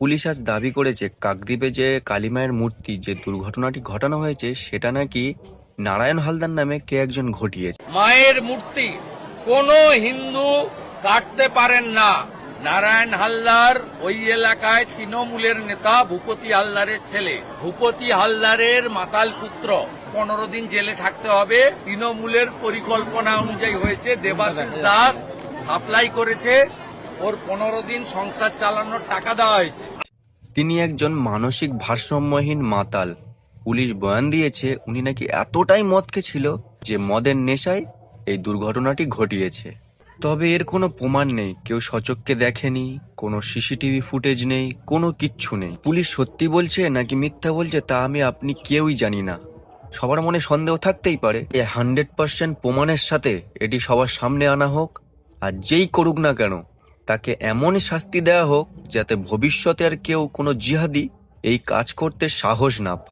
Police আজ দাবি করেছে কাকদ্বীপে যে কালীমায়ের মূর্তি যে দুর্ঘটনাটি ঘটানো হয়েছে সেটা নাকি নারায়ণ হালদার নামে কে একজন ঘটিয়েছে। মায়ের মূর্তি কোনো হিন্দু কাটতে পারেন না। নারায়ণ হালদার ওই এলাকায় তৃণমূলের নেতা ভূপতি হালদারের ছেলে, ভূপতি হালদারের মাতাল পুত্র। 15 দিন জেলে থাকতে হবে। তৃণমূলের পরিকল্পনা অনুযায়ী হয়েছে। দেবাশিস দাস সাপ্লাই করেছে, ওর 15 দিন সংসার চালানোর টাকা দেওয়া হয়েছে। তিনি একজন মানসিক ভারসাম্যহীন মাতাল। পুলিশ বয়ান দিয়েছে উনি নাকি এতটাই মদ খেয়েছিল যে মদের নেশায় এই দুর্ঘটনাটি ঘটিয়েছে। তবে এর কোনো প্রমাণ নেই, কেউ সচক্ষে দেখেনি, কোনো সিসিটিভি ফুটেজ নেই, কোনো কিচ্ছু নেই। পুলিশ সত্যি বলছে নাকি মিথ্যা বলছে তা আমি আপনি কেউই জানি না। সবার মনে সন্দেহ থাকতেই পারে। 100% প্রমাণের সাথে এটি সবার সামনে আনা হোক, আর যেই করুক না কেন তাকে এমনই শাস্তি দেওয়া হোক যাতে ভবিষ্যতে আর কেউ কোনো জিহাদি এই কাজ করতে সাহস না পায়।